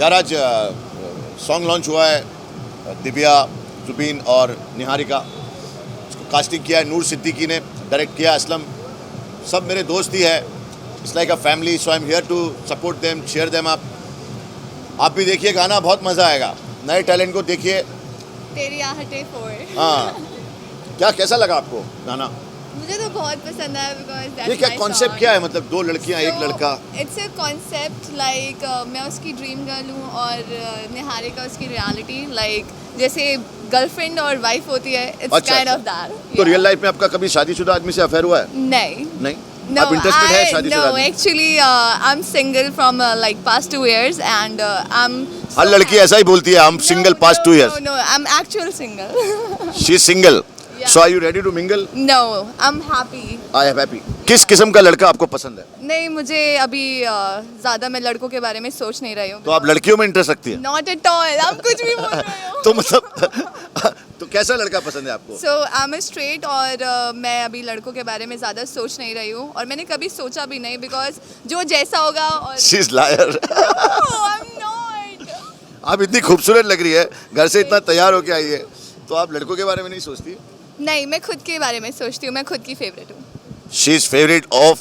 यार आज song launch हुआ है दिव्या, जुबीन और निहारिका। इसको कास्टिंग किया है नूर सिद्दीकी ने, डायरेक्ट किया असलम। सब मेरे दोस्त ही है, it's like a family, so I am here to support them, cheer them up. आप भी देखिए गाना, बहुत मज़ा आएगा। नए टैलेंट को देखिए। तेरी आहटे 4 हाँ, क्या कैसा लगा आपको गाना? मुझे तो बहुत पसंद आया बिकॉज ये क्या कॉन्सेप्ट क्या है, मतलब दो लड़कियां एक लड़का? इट्स अ कॉन्सेप्ट लाइक मैं उसकी ड्रीम गर्ल हूँ और निहारिका उसकी रियलिटी, लाइक जैसे गर्लफ्रेंड और वाइफ होती है, इट्स काइंड ऑफ दैट। तो रियल लाइफ में आपका कभी शादीशुदा आदमी से अफेयर हुआ है? नहीं नहीं? आप इंटरेस्टेड है शादीशुदा no, आदमी? actually I am single from like past 2 years and I'm हर लड़की ऐसा ही बोलती है, हम single past 2 years. No, I'm actual single. She is single. Yeah. So are you ready to mingle? No, I'm happy. I am happy. किस किस्म का लड़का आपको पसंद है? नहीं, मुझे अभी ज़्यादा मैं लड़कों के बारे में सोच नहीं रही हूँ। तो आप लड़कियों में इंटरेस्ट रखती हैं? Not at all. आप कुछ भी बोल रहे हो। तो मतलब तो कैसा लड़का पसंद है आपको? So I'm a straight और मैं अभी लड़कों के बारे में ज़्यादा सोच नहीं रही हूँ और मैंने कभी सोचा भी नहीं बिकॉज जो जैसा होगा और she is liar. No, I'm not. आप इतनी खूबसूरत लग रही है, घर से इतना तैयार होके आई है, तो आप लड़कों के बारे में नहीं सोचती? नहीं, मैं खुद के बारे में सोचती हूँ, मैं खुद की फेवरेट हूँ। शी इज फेवरेट ऑफ,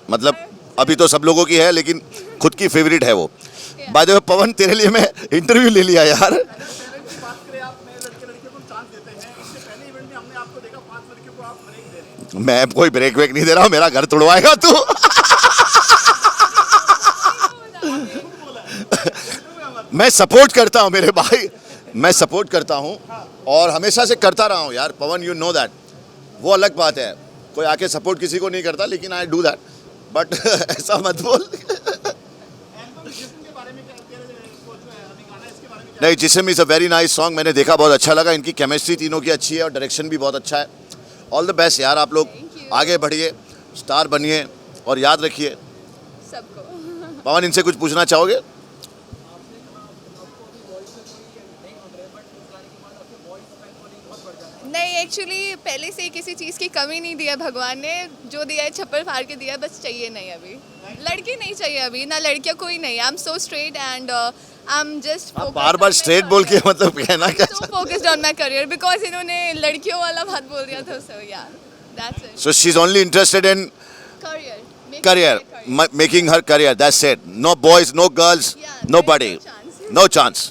मतलब अभी तो सब लोगों की है लेकिन खुद की फेवरेट है वो. बाय द वे पवन, तेरे लिए मैं इंटरव्यू ले लिया यार. मैं कोई ब्रेक वेक नहीं दे रहा हूँ, मेरा घर तोड़वाएगा तू. मैं सपोर्ट करता हूँ मेरे भाई, मैं सपोर्ट करता हूँ और हमेशा से करता रहा हूँ यार. पवन, यू नो दैट. वो अलग बात है, कोई आके सपोर्ट किसी को नहीं करता, लेकिन आई डू दैट. बट ऐसा मत बोल. नहीं, जिस्म is a very nice song. मैंने देखा, बहुत अच्छा लगा. इनकी केमिस्ट्री तीनों की अच्छी है और डायरेक्शन भी बहुत अच्छा है. ऑल द बेस्ट यार. आप लोग आगे बढ़िए, स्टार बनिए और याद रखिए सबको। पवन, इनसे कुछ पूछना चाहोगे? नहीं, एक्चुअली पहले से ही किसी चीज़ की कमी नहीं दी है भगवान ने, जो दिया है छप्पर फाड़ के दिया है, बस चाहिए नहीं अभी. लड़की नहीं चाहिए अभी, ना लड़कियाँ कोई नहीं. I am so straight and I am just bar bar straight बोल के मतलब कहना क्या? So focused on my career because इन्होंने लड़कियों वाला बात बोल दिया था. सो यार, that's it. So she's only interested in career, making her career. That's it. No boys, no girls, nobody, no chance.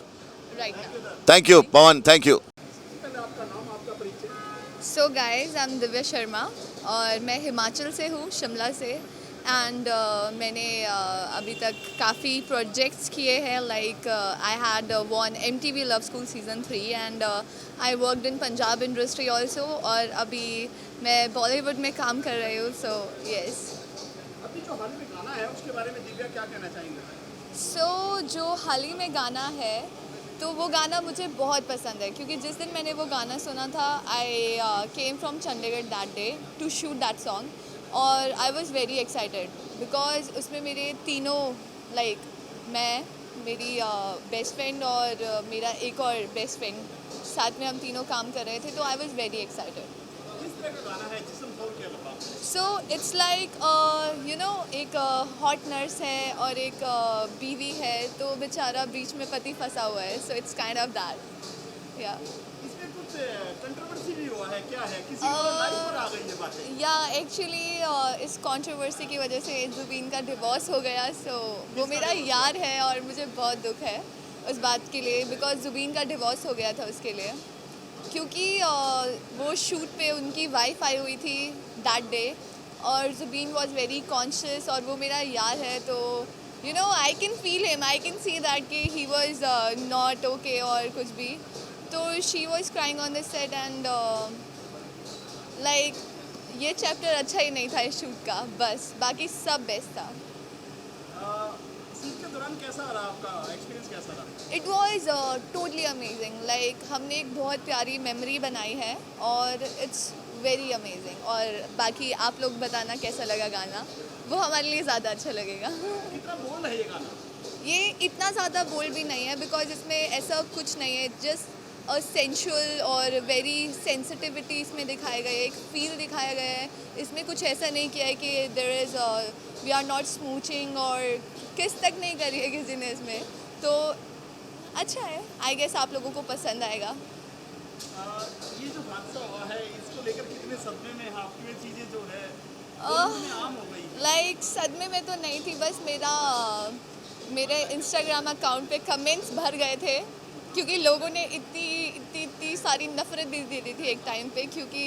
Right now. Thank you, Pawan. Thank you. So guys, I am Divya Sharma और मैं हिमाचल से हूँ, शिमला से. And मैंने अभी तक काफ़ी projects किए हैं. Like I had one MTV love school season 3 and I worked in Punjab industry also. और अभी मैं बॉलीवुड में काम कर रही हूँ. So yes. अभी जो हाल में गाना है उसके बारे में दिव्या क्या कहना चाहेंगे? सो जो हाल ही में गाना है, तो वो गाना मुझे बहुत पसंद है क्योंकि जिस दिन मैंने वो गाना सुना था, I came from Chandigarh that day to shoot that song. और I was very excited because उसमें मेरे तीनों, लाइक मैं, मेरी बेस्ट फ्रेंड और मेरा एक और बेस्ट फ्रेंड, साथ में हम तीनों काम कर रहे थे. तो आई वॉज़ वेरी एक्साइटेड. किस तरह का गाना है जिस्म फोड़ के अलावा? So it's like you know, एक हॉट नर्स है और एक बीवी है, तो बेचारा बीच में पति फंसा हुआ है. So it's kind of that. या इसमें कुछ कंट्रोवर्सी भी हुआ है, क्या है? किसी को लाइफ पर आ गई है बातें? या एक्चुअली इस कंट्रोवर्सी की वजह से जुबीन का डिवोर्स हो गया. सो वो मेरा यार है और मुझे बहुत दुख है उस बात के लिए बिकॉज जुबीन का डिवोर्स हो गया था उसके लिए, क्योंकि वो शूट पे उनकी वाइफ आई हुई थी दैट डे और जुबीन वॉज वेरी कॉन्शियस और वो मेरा यार है. तो you know, I can feel him, I can see that कि ही वॉज नॉट ओके और कुछ भी. तो she was crying on this set and like ये चैप्टर अच्छा ही नहीं था इस शूट का. बस बाकी सब बेस्ट था. शूट के दौरान कैसा रहा आपका एक्सपीरियंस, कैसा रहा? It was totally amazing. Like हमने एक बहुत प्यारी मेमोरी बनाई है और इट्स वेरी अमेजिंग. और बाकी आप लोग बताना कैसा लगा गाना, वो हमारे लिए ज़्यादा अच्छा लगेगा. कितना बोल है ये गाना? ये इतना ज़्यादा बोल्ड भी नहीं है बिकॉज इसमें ऐसा कुछ नहीं है. जस्ट और सेंशुअल और वेरी सेंसिटिविटी इसमें दिखाया गया है, एक फील दिखाया गया है. इसमें कुछ ऐसा नहीं किया है कि there is we are not smooching और किस तक नहीं करी है किसी ने इसमें. तो अच्छा है, आई गेस आप लोगों को पसंद आएगा। ये जो हादसा हुआ है इसको लेकर कितने सदमे में हैं आप? ये चीज़ें जो है बॉलीवुड में आम हो गई। लाइक सदमे में तो नहीं थी, बस मेरे इंस्टाग्राम अकाउंट पे कमेंट्स भर गए थे क्योंकि लोगों ने इतनी सारी नफरत दे दी थी एक टाइम पे, क्योंकि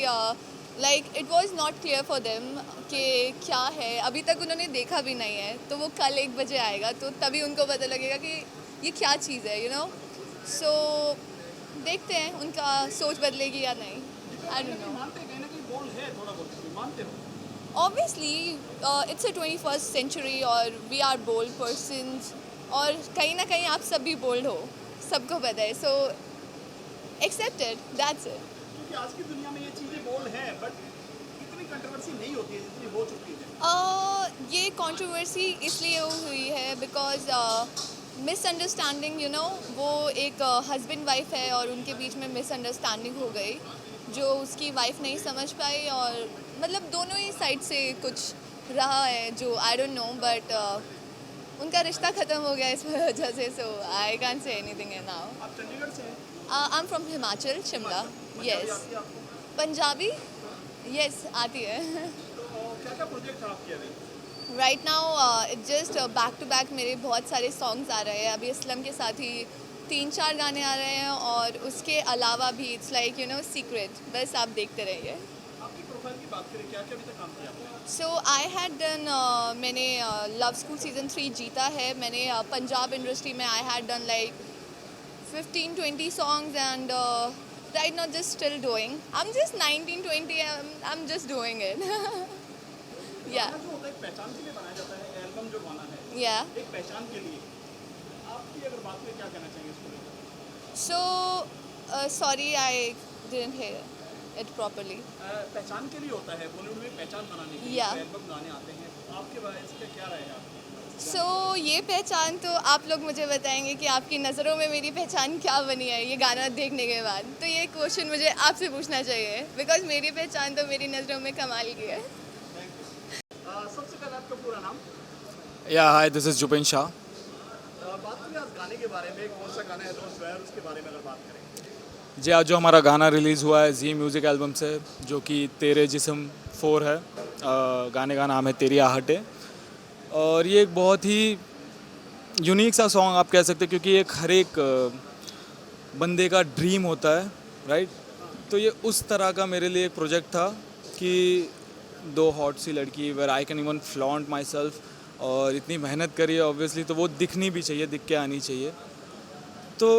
like it was not clear for them कि क्या है, अभी तक उन्होंने देखा भी नहीं है। तो वो कल 1 बजे आएगा तो तभी उनको पता लगेगा कि ये क्या चीज़ है, यू नो। सो देखते हैं उनका सोच बदलेगी या नहीं, आई डोंट नो। मानते हैं कहीं ना कहीं बोल है थोड़ा बहुत, मानते हो? Obviously, it's a 21st century और we are bold persons, और कहीं ना कहीं आप सब भी बोल्ड हो, सबको पता है। सो accept it, that's it. क्योंकि आज की दुनिया में ये चीज़ें बोल हैं बट इतनी कंट्रोवर्सी नहीं होती है जितनी हो चुकी है। ये कंट्रोवर्सी इसलिए हुई है बिकॉज मिसअंडरस्टैंडिंग, यू नो, वो एक हस्बैंड वाइफ है और उनके बीच में मिसअंडरस्टैंडिंग हो गई जो उसकी वाइफ नहीं समझ पाई, और मतलब दोनों ही साइड से कुछ रहा है जो आई डोंट नो, बट उनका रिश्ता ख़त्म हो गया इस वजह से। सो आई कैन से एनीथिंग है नाउ। आप चंडीगढ़ से हैं? I am from Himachal, Shimla. Punjabi yes, आती है आपको? पंजाबी यस आती है। तो क्या क्या प्रोजेक्ट है आपके अभी? Right now it just back to back मेरे बहुत सारे सॉन्ग्स आ रहे हैं। अभी असलम के साथ ही 3-4 गाने आ रहे हैं और उसके अलावा भी it's like, you know, secret. बस आप देखते रहिए। आपकी प्रोफाइल की बात करें, क्या क्या अभी तक काम किया आपने? सो आई हैड डन, मैंने लव स्कूल सीज़न 3 जीता है। मैंने पंजाब इंडस्ट्री में I had done like 15-20 songs, and right now just still doing, I am just 19-20, I am just doing it. या गाना जो होता है एक पहचान के लिए बनाया जाता है, एल्बम जो गाना है या एक पहचान के लिए। आपकी अगर बात करें क्या कहना चाहेंगे इसको लेकर? So sorry I didn't here it properly. पहचान के लिए होता है बॉलीवुड में, पहचान बनाने के लिए Yeah. एल्बम गाने आते हैं। आपके बारे इस पे क्या रहेगा? सो ये पहचान तो आप लोग मुझे बताएंगे कि आपकी नज़रों में मेरी पहचान क्या बनी है ये गाना देखने के बाद। तो ये क्वेश्चन मुझे आपसे पूछना चाहिए बिकॉज मेरी पहचान तो मेरी नज़रों में कमाल की है। सबसे पहले आपका पूरा नाम? Yeah, hi, this is Jupin Shah. बात करें आज गाने के बारे में, कौन सा गाना है दोस्त है, उसके बारे में अगर बात करें। जी, आज जो हमारा गाना रिलीज़ हुआ है जी म्यूज़िक एल्बम से, जो कि तेरे जिस्म 4 है, गाने का नाम है तेरी आहटे। और ये एक बहुत ही यूनिक सा सॉन्ग आप कह सकते हैं, क्योंकि एक हर एक बंदे का ड्रीम होता है, राइट। तो ये उस तरह का मेरे लिए एक प्रोजेक्ट था कि 2 हॉट सी लड़की where I can even flaunt myself, और इतनी मेहनत करी है ऑब्वियसली, तो वो दिखनी भी चाहिए, दिख के आनी चाहिए। तो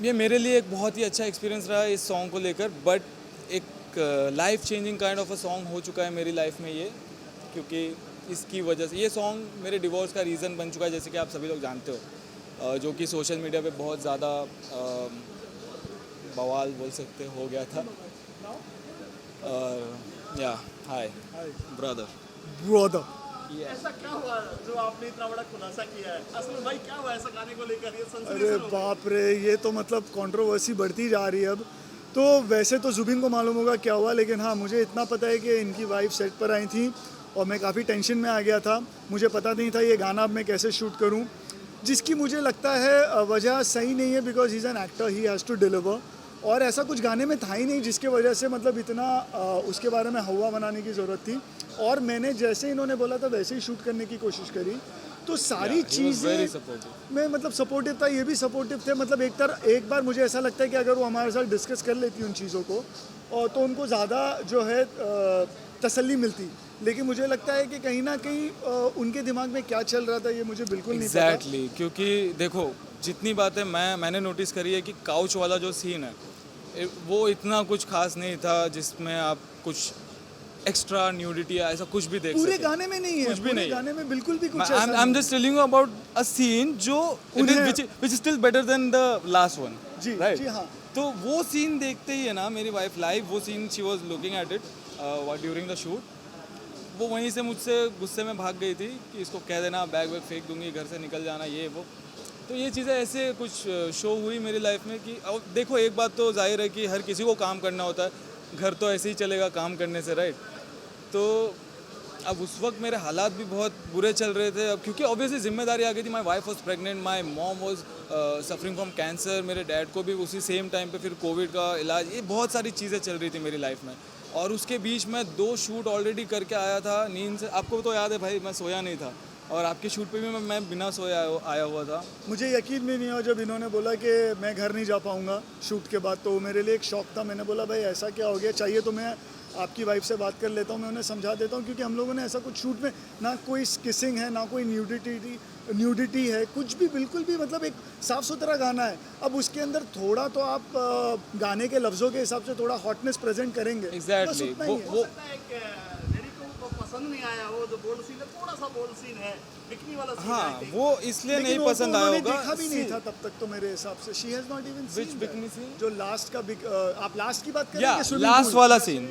ये मेरे लिए एक बहुत ही अच्छा एक्सपीरियंस रहा है इस सॉन्ग को लेकर, बट एक life changing kind of a song हो चुका है मेरी लाइफ में ये, क्योंकि इसकी वजह से ये सॉन्ग मेरे डिवोर्स का रीज़न बन चुका है, जैसे कि आप सभी लोग जानते हो, जो कि सोशल मीडिया पे बहुत ज़्यादा बवाल बोल सकते हो गया था। या हाय ब्रदर। ऐसा क्या हुआ जो आपने इतना बड़ा खुलासा किया है? असल भाई क्या हुआ ऐसा गाने को लेकर? ये अरे सेंसेशन हो गया। बाप रे, ये तो मतलब कंट्रोवर्सी बढ़ती जा रही है अब। तो वैसे तो जुबिन को मालूम होगा क्या हुआ, लेकिन हाँ मुझे इतना पता है कि इनकी वाइफ सेट पर आई थी और मैं काफ़ी टेंशन में आ गया था। मुझे पता नहीं था ये गाना अब मैं कैसे शूट करूँ, जिसकी मुझे लगता है वजह सही नहीं है, because he is an actor, he has to deliver. और ऐसा कुछ गाने में था ही नहीं जिसके वजह से मतलब इतना उसके बारे में हवा बनाने की ज़रूरत थी। और मैंने जैसे इन्होंने बोला था वैसे ही शूट करने की कोशिश करी। तो सारी चीज़ें मैं मतलब सपोर्टिव था, ये भी सपोर्टिव थे। मतलब एक बार मुझे ऐसा लगता है कि अगर वो हमारे साथ डिस्कस कर लेती उन चीज़ों को, और तो उनको ज़्यादा जो है तसल्ली मिलती। लेकिन मुझे लगता है कि कहीं ना कहीं उनके दिमाग में क्या चल रहा था ये मुझे बिल्कुल नहीं पता। एग्जैक्टली, क्योंकि देखो जितनी बातें मैंने नोटिस करी है कि काउच वाला जो सीन है वो इतना कुछ खास नहीं था, जिसमें आप कुछ एक्स्ट्रा न्यूडिटी या ऐसा कुछ भी देख पूरे सके। गाने में नहीं है, कुछ भी पूरे नहीं। गाने में बिल्कुल भी कुछ I am just telling you about a scene जो which is still better than the last one. जी, राइट, जी हाँ। तो वो सीन देखते ही है ना, मेरी वाइफ लाइव वो scene she was looking at it during the shoot, वो वहीं से मुझसे गुस्से में भाग गई थी कि इसको कह देना, बैग वैग फेंक दूंगी, घर से निकल जाना, ये वो। तो ये चीज़ें ऐसे कुछ शो हुई मेरी लाइफ में कि अब देखो, एक बात तो जाहिर है कि हर किसी को काम करना होता है, घर तो ऐसे ही चलेगा काम करने से, राइट। तो अब उस वक्त मेरे हालात भी बहुत बुरे चल रहे थे, अब क्योंकि ऑब्वियसली जिम्मेदारी आ गई थी। My wife was pregnant, my mom was suffering from cancer, मेरे डैड को भी उसी सेम टाइम पे फिर कोविड का इलाज, ये बहुत सारी चीज़ें चल रही थी मेरी लाइफ में। और उसके बीच में 2 शूट ऑलरेडी करके आया था नींद से, आपको तो याद है भाई मैं सोया नहीं था, और आपके शूट पे भी मैं बिना सोया आया हुआ था। मुझे यकीन भी नहीं हुआ जब इन्होंने बोला कि मैं घर नहीं जा पाऊँगा शूट के बाद, तो मेरे लिए एक शौक था। मैंने बोला भाई ऐसा क्या हो गया, चाहिए तो मैं आपकी वाइफ से बात कर लेता हूँ, मैं उन्हें समझा देता हूँ, क्योंकि हम लोगों ने ऐसा कुछ शूट में ना कोई किसिंग है, ना कोई न्यूडिटी है, कुछ भी, बिल्कुल भी, मतलब एक साफ़ सुथरा गाना है। अब उसके अंदर थोड़ा तो आप गाने के लफ्ज़ों के हिसाब से थोड़ा हॉटनेस प्रेजेंट करेंगे। Exactly. बस उतना ही है। वो लड़कों को पसंद नहीं आया वो जो बोल्ड सीन है, थोड़ा सा बोल्ड सीन है, बिकनी वाला सीन हाँ, है। वो इसलिए लेकिन नहीं वो तो पसंद आया उन्होंने होगा। देखा भी नहीं था तब तक तो मेरे हिसाब से। She has not even Which bikini scene? जो लास्ट का आप लास्ट की बात कर रहे या हैं कि swimming लास्ट pool? वाला scene,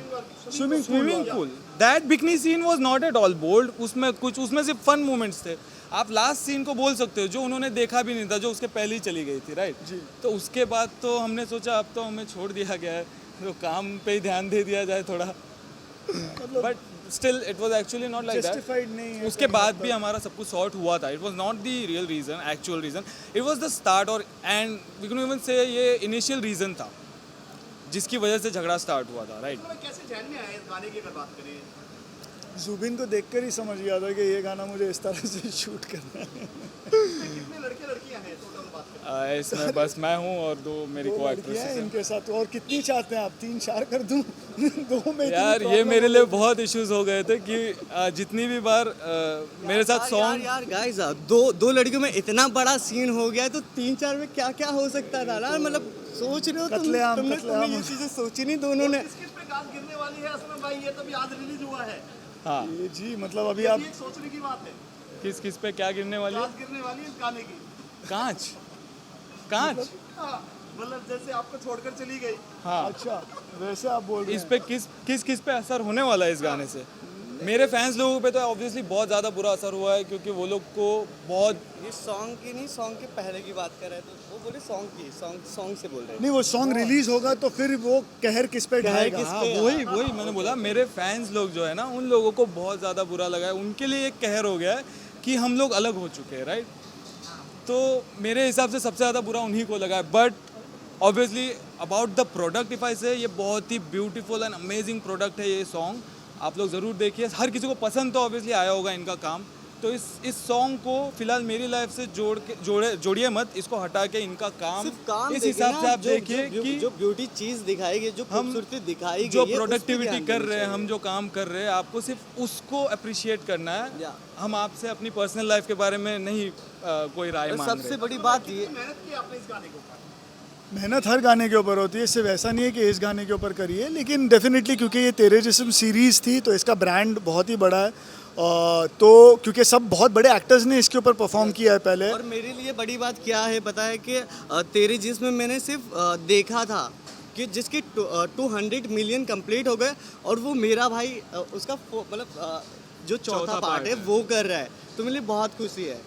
swimming swimming pool, that bikini scene was not at all bold. उसमें सिर्फ फन मोमेंट्स थे। आप लास्ट सीन को बोल सकते हो जो उन्होंने देखा भी नहीं था, जो उसके पहले ही चली गई थी, राइट? जी। तो उसके बाद तो हमने सोचा अब तो हमें छोड़ दिया गया है, तो काम पे ही ध्यान दे दिया जाए थोड़ा। मतलब but still it was actually not like that. Justified नहीं है। उसके बाद भी हमारा सब कुछ सॉर्ट हुआ था। It was not the real reason, actual reason, it was the start, और and we can even say ये इनिशियल रीजन था जिसकी वजह से झगड़ा स्टार्ट हुआ था, राइट? तो कैसे ध्यान में आया इस गाने की अगर बात करें? जुबिन को देखकर ही समझ गया था कि ये गाना मुझे इस तरह से शूट करना है। कितने लड़के लड़कियां हैं टोटल बात करें? इसमें बस मैं हूँ और 2 मेरी दो को लड़कियां एक्ट्रेसेस हैं हैं। इनके साथ, और कितनी चाहते हैं आप? 3-4 कर दूं? 2 में इतनी यार ये problem मेरे हो लिए गई। बहुत इश्यूज हो गए थे कि जितनी भी बार मेरे साथ सॉन्ग, यार गाइस, दो लड़कियों में इतना बड़ा सीन हो गया है, तो 3-4 में क्या क्या हो सकता था ना? मतलब सोच रहे हो कत्लेआम, तुमने कत्लेआम। ये चीजें सोची नहीं दोनों ने। किस पे गाज गिरने वाली है असलम भाई? ये तो अभी आज रिलीज हुआ है, हाँ, ये जी, मतलब अभी ये आप भी एक सोचने की बात है। किस किस पे क्या गिरने वाली है? गाज गिरने वाली है इस गाने की। कांच, कांच, हाँ, मतलब जैसे आपको छोड़कर चली गई। हाँ, अच्छा वैसे आप बोल रहे इस हैं। पे किस पे असर होने वाला है इस गाने से? मेरे फैंस लोगों पे तो ऑब्वियसली बहुत ज़्यादा बुरा असर हुआ है, क्योंकि वो लोग को बहुत, ये सॉन्ग की नहीं, सॉन्ग के पहले की बात कर रहे हैं, तो वो बोले सॉन्ग से बोल रहे हैं। नहीं, वो सॉन्ग रिलीज होगा तो फिर वो कहर किस पे ढाएगा? किस हाँ, पे? वही मैंने बोला, मेरे फैंस लोग जो है ना, उन लोगों को बहुत ज़्यादा बुरा लगा है। उनके लिए एक कहर हो गया है कि हम लोग अलग हो चुके हैं, राइट? तो मेरे हिसाब से सबसे ज़्यादा बुरा उन्हीं को लगा है। But obviously about the product if I से, ये बहुत ही ब्यूटीफुल एंड अमेजिंग प्रोडक्ट है ये सॉन्ग। आप लोग ज़रूर देखिए, हर किसी को पसंद तो ऑब्वियसली आया होगा इनका काम। तो इस सॉन्ग को फिलहाल मेरी लाइफ से जोड़िए मत, इसको हटा के इनका काम सिर्फ काम इस देखिए हिसाब ना, से आप जो- देखिए जो- कि जो ब्यूटी चीज दिखाई गई, जो हम खूबसूरती दिखाई गई जो है, उस पे प्रोडक्टिविटी ध्यान कर देना रहे हैं, चाहिए। हम जो काम कर रहे हैं, आपको सिर्फ उसको अप्रिशिएट करना है। या। हम आपसे अपनी पर्सनल लाइफ के बारे में नहीं कोई राय और मांग सबसे रहे। बड़ी बात ये, मेहनत की आपने इस गाने के ऊपर? मेहनत हर गाने के ऊपर होती है, सिर्फ ऐसा नहीं है कि इस गाने के ऊपर करिए, लेकिन डेफिनेटली क्योंकि ये तेरे जिस्म सीरीज़ थी तो इसका ब्रांड बहुत ही बड़ा है। तो क्योंकि सब बहुत बड़े एक्टर्स ने इसके ऊपर परफॉर्म किया है पहले। और मेरे लिए बड़ी बात क्या है पता है कि तेरे जिस्म मैंने सिर्फ देखा था कि जिसके 200 मिलियन कंप्लीट हो गए, और वो मेरा भाई उसका मतलब जो चौथा पार्ट है वो कर रहा है, तो मेरे लिए बहुत खुशी है।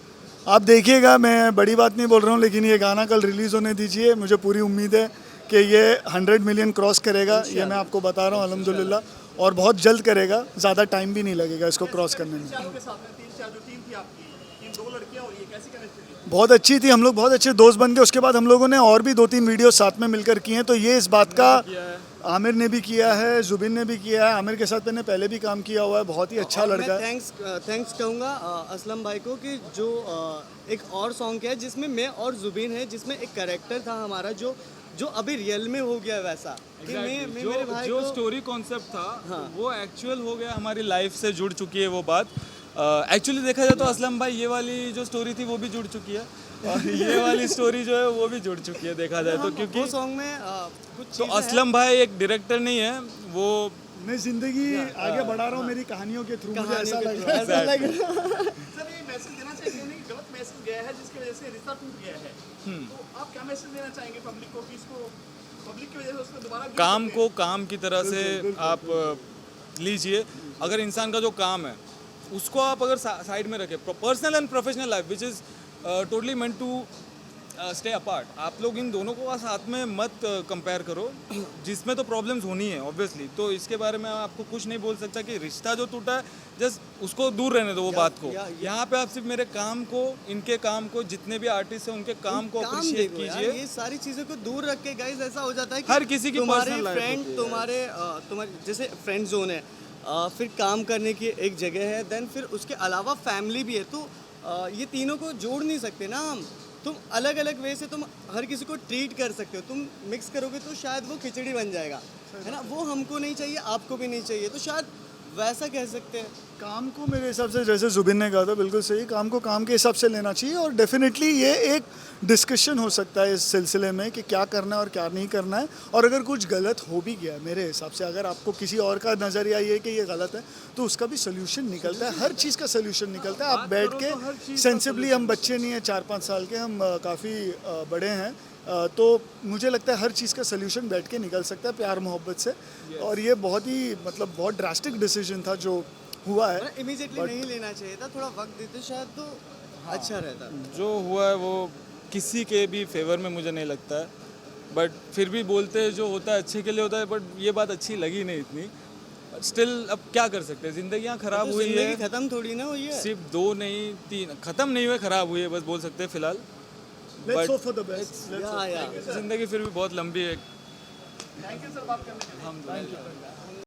आप देखिएगा, मैं बड़ी बात नहीं बोल रहा हूँ, लेकिन ये गाना कल रिलीज़ होने दीजिए। मुझे पूरी उम्मीद है कि ये 100 मिलियन क्रॉस करेगा, ये मैं आपको बता रहा हूँ अल्हम्दुलिल्लाह, और बहुत जल्द करेगा। ज़्यादा टाइम भी नहीं लगेगा इसको क्रॉस करने में। चारों के साथ में 3-4 जो टीम थी आपकी, इन 2 लड़कियां और ये कैसी केमिस्ट्री थी? बहुत अच्छी थी, हम लोग बहुत अच्छे दोस्त बन गए। उसके बाद हम लोगों ने और भी 2-3 वीडियो साथ में मिलकर किए हैं, तो ये इस बात का आमिर ने भी किया है, जुबिन ने भी किया है। आमिर के साथ मैंने पहले भी काम किया हुआ है, बहुत ही अच्छा और लड़का मैं है। थैंक्स कहूँगा असलम भाई को कि जो एक और सॉन्ग है जिसमें मैं और जुबीन है, जिसमें एक कैरेक्टर था हमारा जो अभी रियल में हो गया वैसा कि मैं मेरे भाई जो को स्टोरी कॉन्सेप्ट था, हाँ। वो एक्चुअल हो गया, हमारी लाइफ से जुड़ चुकी है वो बात। एक्चुअली देखा जाए तो असलम भाई ये वाली जो स्टोरी थी वो भी जुड़ चुकी है, और ये वाली स्टोरी जो है वो भी जुड़ चुकी है देखा जाए तो। क्योंकि वो सॉन्ग में कुछ तो चीज़ें असलम भाई एक डायरेक्टर नहीं है, वो मैं जिंदगी आगे बढ़ा रहा हूँ मेरी कहानियों के थ्रू, मुझे ऐसा लग रहा है। ऐसा लग रहा है। सर ये मैसेज देना चाहिए नहीं कि गलत मैसेज गया है जिसकी वजह से रिश्ता टूट गया है, तो आप क्या मैसेज देना चाहेंगे पब्लिक को कि इसको पब्लिक की वजह से उसको दोबारा काम को काम की तरह से आप लीजिए। अगर इंसान का जो काम है उसको आप अगर साइड में रखें, personal and professional life which is totally meant to stay apart. आप लोग इन दोनों को साथ में मत कंपेयर करो, जिसमें तो प्रॉब्लम्स होनी है ऑब्वियसली। तो इसके बारे में आपको कुछ नहीं बोल सकता कि रिश्ता जो टूटा है जस्ट उसको दूर रहने दो वो बात को। यहाँ पे आप सिर्फ मेरे काम को, इनके काम को, जितने भी आर्टिस्ट हैं उनके काम को काम अप्रिशिएट देखो यार, कीजिए। ये सारी चीज़ों को दूर रख के गाइस ऐसा हो जाता है कि हर किसी की तुम्हारे personal life फ्रेंड, होती है। तुम्हारे जैसे फ्रेंड जोन है, फिर काम करने की एक जगह है, देन फिर उसके अलावा फैमिली भी है। तो ये तीनों को जोड़ नहीं सकते ना हम। तुम अलग अलग वे से तुम हर किसी को ट्रीट कर सकते हो, तुम मिक्स करोगे तो शायद वो खिचड़ी बन जाएगा, है ना। वो हमको नहीं चाहिए, आपको भी नहीं चाहिए, तो शायद वैसा कह सकते हैं। काम को मेरे हिसाब से, जैसे जुबिन ने कहा था बिल्कुल सही, काम को काम के हिसाब से लेना चाहिए। और डेफिनेटली ये एक डिस्कशन हो सकता है इस सिलसिले में कि क्या करना है और क्या नहीं करना है। और अगर कुछ गलत हो भी गया मेरे हिसाब से, अगर आपको किसी और का नज़रिया ये है कि ये गलत है, तो उसका भी सोल्यूशन निकलता है। हर चीज़ का सोल्यूशन निकलता है। आप बैठ के सेंसिबली, हम बच्चे नहीं हैं 4-5 साल के, हम काफ़ी बड़े हैं, तो मुझे लगता है हर चीज़ का सोल्यूशन बैठ के निकल सकता है प्यार मोहब्बत से। और ये बहुत ही मतलब बहुत ड्रास्टिक डिसीजन था जो हुआ है। इमीडिएटली नहीं लेना चाहिए था, थोड़ा वक्त देते शायद तो अच्छा रहता। जो हुआ है वो किसी के भी फेवर में मुझे नहीं लगता है, बट फिर भी बोलते हैं जो होता है अच्छे के लिए होता है। बट ये बात अच्छी लगी नहीं इतनी। स्टिल अब क्या कर सकते हैं, जिंदगियां खराब हुई है, जिंदगी खत्म थोड़ी ना हुई है। सिर्फ 2 नहीं 3 खत्म नहीं हुए, खराब हुई है, बस बोल सकते हैं फिलहाल। Let's But hope for the best. या जिंदगी फिर भी बहुत लंबी है। थैंक यू सर बात करने के लिए। हम